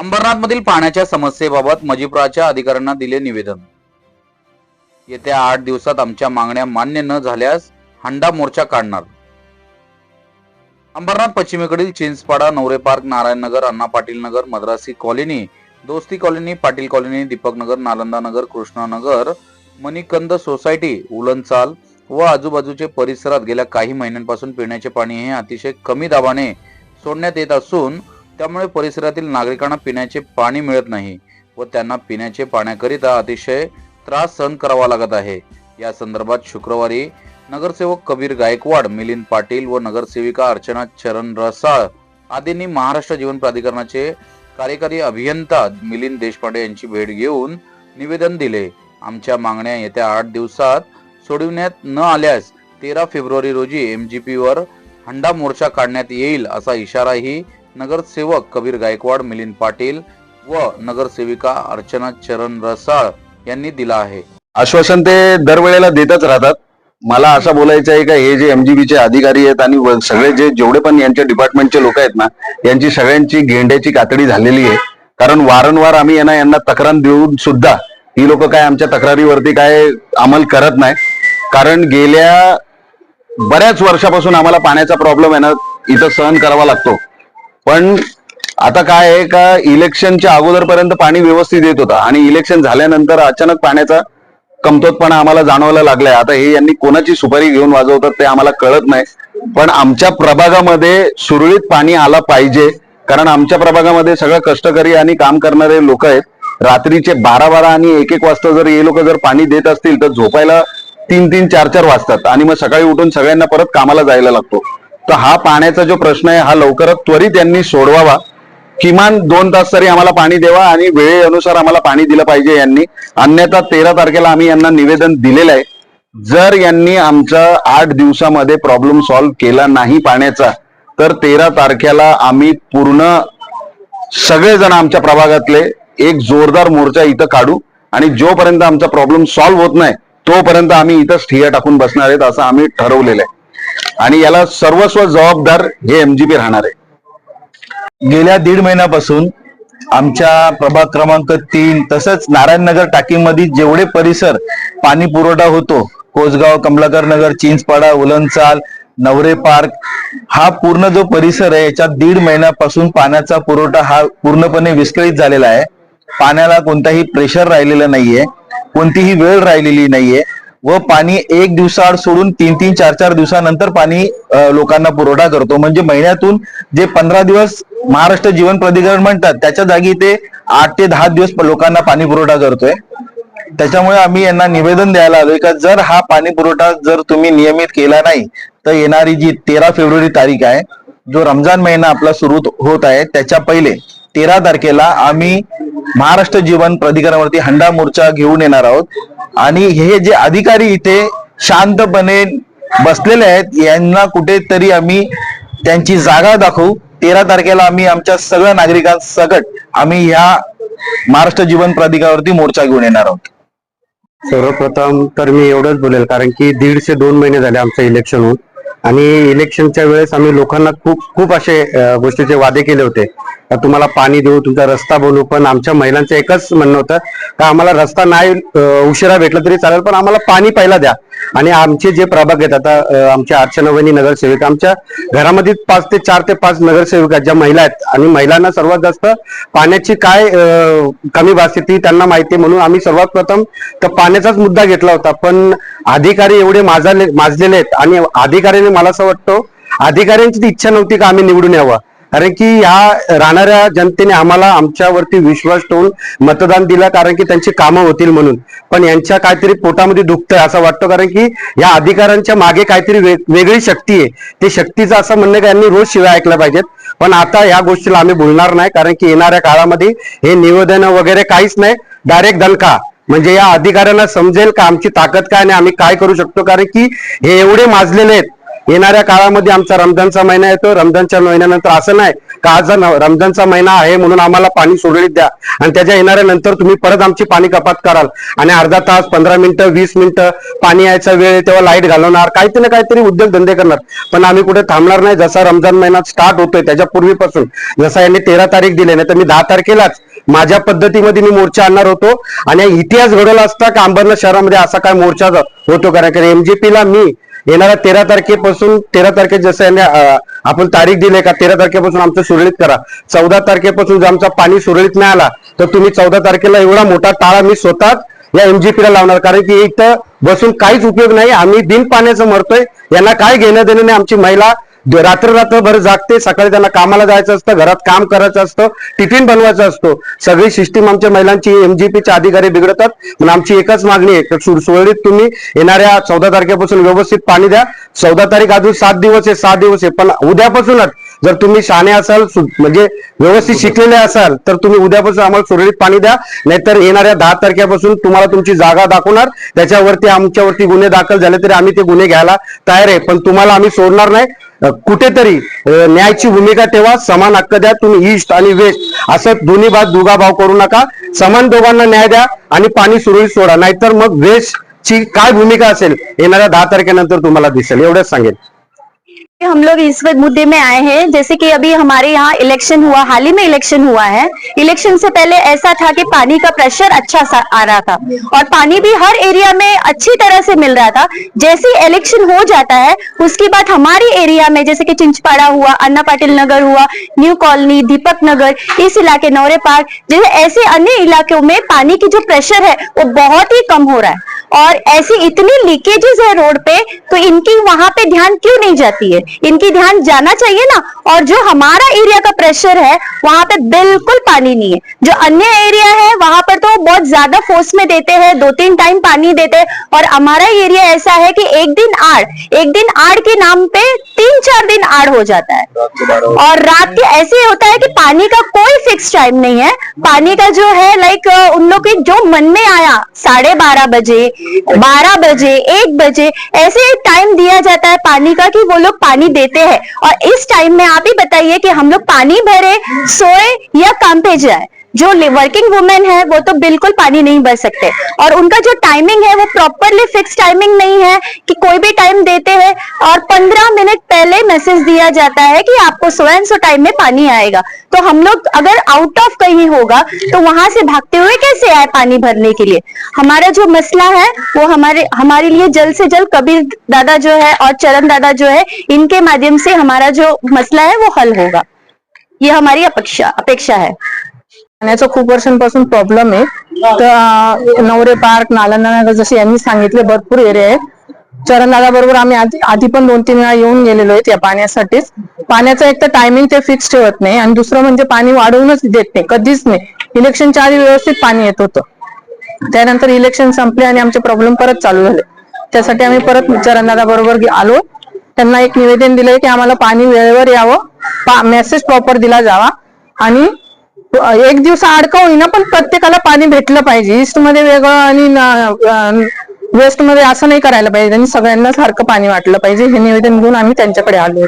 अंबरनाथमधील पाण्याच्या समस्येबाबत मजिप्राच्या अधिकाऱ्यांना दिले निवेदन। येत्या 8 दिवसात आमच्या मागण्या मान्य न झाल्यास हंडा मोर्चा काढणार। अंबरनाथ पश्चिमेकडील चिंचपाडा, नवरे पार्क, नारायण नगर, अण्णा पाटील नगर, मद्रासी कॉलनी, दोस्ती कॉलनी, पाटील कॉलनी, दीपक नगर, नालंदा नगर, कृष्णा नगर, मणिकंद सोसायटी, उलनचाल व आजूबाजूचे परिसरात गेल्या काही महिन्यांपासून पिण्याचे पाणी हे अतिशय कमी दाबाने सोडण्यात येत असून त्यामुळे परिसरातील नागरिकांना पिण्याचे पाणी मिळत नाही व त्यांना पिण्याचे पाण्याकरिता अतिशय त्रास सहन करावा लागत आहे। या संदर्भात शुक्रवारी नगरसेवक कबीर गायकवाड, मिलिंद पाटील व नगरसेविका अर्चना चरण रसाळ आदींनी महाराष्ट्र जीवन प्राधिकरणाचे कार्यकारी अभियंता मिलिंद देशपांडे यांची भेट घेऊन निवेदन दिले। आमच्या मागण्या येत्या 8 दिवसात सोडविण्यात न आल्यास 13 फेब्रुवारी रोजी MGP वर हंडा मोर्चा काढण्यात येईल असा इशाराही नगरसेवक कबीर गायकवाड, मिलिंद पाटील व नगरसेविका अर्चना चरण रसाळ यांनी दिला आहे। आश्वासन ते दरवेळेला देतच राहतात। मला असं बोलायचं आहे का हे जे MGBचे अधिकारी आहेत आणि सगळे जेवढे पण यांच्या डिपार्टमेंटचे लोक आहेत ना, यांची सगळ्यांची गेंड्याची कातडी झालेली आहे। कारण वारंवार आम्ही यांना तक्रार देऊन सुद्धा ही लोक काय आमच्या तक्रारीवरती काय अंमल करत नाही। कारण गेल्या बऱ्याच वर्षापासून आम्हाला पाण्याचा प्रॉब्लेम आहे ना इथं सहन करावा लागतो। पण आता काय आहे का इलेक्शनच्या अगोदरपर्यंत पाणी व्यवस्थित येत होता आणि इलेक्शन झाल्यानंतर अचानक पाण्याचा कमतरपणा आम्हाला जाणवायला लागलाय। आता हे यांनी कोणाची सुपारी घेऊन वाजवतात ते आम्हाला कळत नाही। पण आमच्या प्रभागामध्ये सुरळीत पाणी आला पाहिजे, कारण आमच्या प्रभागामध्ये सगळं कष्टकरी आणि काम करणारे लोक आहेत। रात्रीचे 12-12 आणि 1-1 वाजता जर हे लोक जर पाणी देत असतील तर झोपायला 3-3, 4-4 वाजतात आणि मग सकाळी उठून सगळ्यांना परत कामाला जायला लागतो। तर हा पाण्याचा जो प्रश्न आहे हा लवकरात त्वरित यांनी सोडवावा। किमान 2 तास तरी आम्हाला पाणी द्यावा आणि वेळेनुसार आम्हाला पाणी दिलं पाहिजे यांनी। अन्यथा 13 तारखेला आम्ही यांना निवेदन दिलेलं आहे। जर यांनी आमचा 8 दिवसामध्ये प्रॉब्लेम सॉल्व्ह केला नाही पाण्याचा तर 13 तारखेला आम्ही पूर्ण सगळेजण आमच्या प्रभागातले एक जोरदार मोर्चा इथं काढू आणि जोपर्यंत आमचा प्रॉब्लेम सॉल्व्ह होत नाही तोपर्यंत आम्ही इथंच ठिय्या टाकून बसणार आहेत असं आम्ही ठरवलेलं आहे आणि याला सर्वस्व जबाबदार हे MGB राहणार आहे। गेल्या 1.5 महिन्यापासून आमच्या प्रभाग क्रमांक 3 तसंच नारायणनगर टाकीमध्ये जेवढे परिसर पाणी पुरवठा होतो, कोसगाव, कमलाकर नगर, चिंचपाडा, उलनचाल, नवरे पार्क, हा पूर्ण जो परिसर आहे याच्यात 1.5 महिन्यापासून पाण्याचा पुरवठा हा पूर्णपणे विस्कळीत झालेला आहे। पाण्याला कोणताही प्रेशर राहिलेलं नाहीये, कोणतीही वेळ राहिलेली नाहीये व पाणी 1 दिवसाआड सोडून 3-3, 4-4 दिवसानंतर पाणी लोकांना पुरवठा करतो। म्हणजे महिन्यातून जे 15 दिवस महाराष्ट्र जीवन प्राधिकरण म्हणतात त्याच्या जागी ते 8 ते 10 दिवस लोकांना पाणी पुरवठा करतोय। त्याच्यामुळे आम्ही यांना निवेदन द्यायला आलोय का जर हा पाणी पुरवठा जर तुम्ही नियमित केला नाही तर येणारी जी 13 फेब्रुवारी तारीख आहे, जो रमजान महिना आपला सुरू होत आहे, त्याच्या पहिले 13 तारखेला आम्ही महाराष्ट्र जीवन प्राधिकरणावरती हंडा मोर्चा घेऊन येणार आहोत आणि हे जे अधिकारी इथे शांतपणे बसलेले आहेत यांना कुठेतरी आम्ही त्यांची जागा दाखवू। 13 तारखेला आम्ही आमच्या सगळ्या नागरिकांसकट आम्ही ह्या महाराष्ट्र जीवन प्राधिकरणावरती मोर्चा घेऊन येणार आहोत। सर्वप्रथम तर मी एवढंच बोलेल, कारण की 1.5 ते 2 महिने झाले आमचं इलेक्शन होऊन आणि इलेक्शनच्या वेळेस आम्ही लोकांना खूप असे गोष्टीचे वादे केले होते, तुम्हाला पाणी देऊ, तुमचा रस्ता बनवू। पण आमच्या महिलांचं एकच म्हणणं होतं का आम्हाला रस्ता नाही उशिरा भेटला तरी चालेल, पण आम्हाला पाणी पहिला द्या। आणि आमचे जे प्रभाग आहेत, आता आमच्या अर्चना वहिनी नगरसेविका, आमच्या घरामध्ये 4 ते 5 नगरसेविका ज्या महिला आहेत आणि महिलांना सर्वात जास्त पाण्याची काय कमी भासते ती त्यांना माहिती आहे, म्हणून आम्ही सर्वात प्रथम तर पाण्याचाच मुद्दा घेतला होता। पण अधिकारी एवढे माजलेले आहेत आणि अधिकाऱ्यांनी, मला असं वाटतं अधिकाऱ्यांची ती इच्छा नव्हती का आम्ही निवडून यावं, कारण की ह्या राहणाऱ्या जनतेने आम्हाला आमच्यावरती विश्वास ठेवून मतदान दिलं कारण की त्यांची कामं होतील म्हणून। पण यांच्या काहीतरी पोटामध्ये दुखतंय असं वाटतं, कारण की या अधिकाऱ्यांच्या मागे काहीतरी वेगळी शक्ती आहे। ते शक्तीचं असं म्हणणं की यांनी रोज शिव्या ऐकल्या पाहिजेत, पण आता या गोष्टीला आम्ही बोलणार नाही, कारण की येणाऱ्या काळामध्ये हे निवेदन वगैरे काहीच नाही, डायरेक्ट दणका, म्हणजे या अधिकाऱ्यांना समजेल का आमची ताकद काय आणि आम्ही काय करू शकतो। कारण की हे एवढे माजलेले आहेत येणाऱ्या काळामध्ये आमचा रमजानचा महिना येतो. रमजानच्या महिन्यानंतर असं नाही का आज रमजानचा महिना आहे म्हणून आम्हाला पाणी सुरळीत द्या आणि त्याच्या येणाऱ्या नंतर तुम्ही परत आमची पाणी कपात कराल आणि अर्धा तास 15 मिनिटं 20 मिनिटं पाणी यायचा वेळ तेव्हा लाईट घालवणार, काहीतरी ना काहीतरी उद्योगधंदे करणार. पण आम्ही कुठे थांबणार नाही. जसा रमजान महिना स्टार्ट होतोय त्याच्या पूर्वीपासून, जसा यांनी 13 तारीख दिली नाही तर मी 10 तारखेलाच माझ्या पद्धतीमध्ये मी मोर्चा आणणार होतो आणि इतिहास घडवला असता का अंबरनाथ शहरामध्ये असा काय मोर्चा होतो. कारण एमजीपीला मी येणाऱ्या 13 तारखेपासून 13 तारखे जसं यांनी आपण तारीख दिली का 13 तारखेपासून आमचं सुरळीत करा. 14 तारखेपासून जर आमचा पाणी सुरळीत नाही आला तर तुम्ही 14 तारखेला एवढा मोठा टाळा मी स्वतःच या एमजीपीला लावणार. कारण की इथं बसून काहीच उपयोग नाही. आम्ही बिन पाण्याचं मरतोय. यांना काय घेणं देणं नाही. आमची महिला रात्रभर जागते, सकाळी त्यांना कामाला जायचं असतं, घरात काम करायचं असतं, टिफिन बनवायचा असतो. सगळी सिस्टीम आमच्या महिलांची एमजीपीचे अधिकारी बिघडतात. म्हणून आमची एकच मागणी आहे की सुरळीत तुम्ही येणाऱ्या 14 तारखेपासून व्यवस्थित पाणी द्या. 14 तारीख अजून 7 दिवस आहे, 6 दिवस आहे, पण उद्यापासूनच जर तुम्ही शहाणे असाल म्हणजे व्यवस्थित शिकलेले असाल तर तुम्ही उद्यापासून आम्हाला सुरळीत पाणी द्या. नाहीतर येणाऱ्या 10 तारखेपासून तुम्हाला तुमची जागा दाखवणार, त्याच्यावरती आमच्यावरती गुन्हे दाखल झाले तरी आम्ही ते गुन्हे घ्यायला तयार आहे. पण तुम्हाला आम्ही सोडणार नाही. कुठेतरी न्यायाची भूमिका ठेवा, समान हक्क द्या. तुम्ही ईस्ट आणि वेस्ट असं दोन्ही दुगाभाव करू नका. समान दोघांना न्याय द्या आणि पाणी सुरळीत सोडा. नाहीतर मग वेस्ट ची काय भूमिका असेल येणाऱ्या 10 तारखेनंतर तुम्हाला दिसेल. एवढंच सांगेल. हम लोग इस मुद्दे में आए हैं, जैसे कि अभी हमारे यहाँ इलेक्शन हुआ, हाल ही में इलेक्शन हुआ है। इलेक्शन से पहले ऐसा था कि पानी का प्रेशर अच्छा सा आ रहा था और पानी भी हर एरिया में अच्छी तरह से मिल रहा था। जैसे ही इलेक्शन हो जाता है उसके बाद हमारे एरिया में जैसे कि चिंचपाड़ा हुआ, अन्ना पाटिल नगर हुआ, न्यू कॉलोनी, दीपक नगर, इस इलाके नौरे पार्क जैसे ऐसे अन्य इलाकों में पानी की जो प्रेशर है वो बहुत ही कम हो रहा है और ऐसी इतनी लीकेजेस है रोड पे, तो इनकी वहां पे ध्यान क्यों नहीं जाती है? इनकी ध्यान जाना चाहिए ना। और जो हमारा एरिया का प्रेशर है वहां पे बिल्कुल पानी नहीं है। जो अन्य एरिया है वहां पर तो बहुत ज्यादा फोर्स में देते हैं, 2-3 टाइम पानी देते हैं और हमारा एरिया ऐसा है कि एक दिन आड़ के नाम पे 3-4 दिन आड़ हो जाता है और रात के ऐसे होता है कि पानी का कोई फिक्स टाइम नहीं है। पानी का जो है लाइक उन लोग के जो मन में आया 12:30 बजे, 12 बजे, 1 बजे ऐसे टाइम दिया जाता है पानी का कि वो लोग पानी देते हैं। और इस टाइम में आप ही बताइए कि हम लोग पानी भरे, सोए या काम पे जाए। जो वर्किंग वुमेन है वो तो बिल्कुल पानी नहीं भर सकते और उनका जो टाइमिंग है वो प्रॉपरली फिक्स टाइमिंग नहीं है कि कोई भी टाइम देते हैं और 15 मिनट पहले मैसेज दिया जाता है कि आपको सो एंड सो टाइम में पानी आएगा। तो हम लोग अगर आउट ऑफ कहीं होगा तो वहां से भागते हुए कैसे आए पानी भरने के लिए? हमारा जो मसला है वो हमारे लिए जल्द से जल्द कबीर दादा जो है और चरण दादा जो है इनके माध्यम से हमारा जो मसला है वो हल होगा, ये हमारी अपेक्षा है। पाण्याचा खूप वर्षांपासून प्रॉब्लेम आहे. तर नवरे पार्क, नालंदा नगर जसे यांनी सांगितले भरपूर एरिया आहेत. चरणदादा बरोबर आम्ही आधी पण 2-3 वेळा येऊन गेलेलो आहेत या पाण्यासाठीच. पाण्याचं एक तर टायमिंग ते फिक्स ठेवत नाही आणि दुसरं म्हणजे पाणी वाढवूनच देत नाही, कधीच नाही. इलेक्शनच्या आधी व्यवस्थित पाणी येत होतं, त्यानंतर इलेक्शन संपले आणि आमचे प्रॉब्लेम परत चालू झाले. त्यासाठी आम्ही परत चरणदादा बरोबर आलो. त्यांना एक निवेदन दिलंय की आम्हाला पाणी वेळेवर यावं, मेसेज प्रॉपर दिला जावा आणि एक दिवस अडका होईना पण प्रत्येकाला पाणी भेटलं पाहिजे. ईस्ट मध्ये वेगळं आणि वेस्ट मध्ये असं नाही करायला पाहिजे आणि सगळ्यांना सारखं पाणी वाटलं पाहिजे. हे निवेदन घेऊन आम्ही त्यांच्याकडे आलो.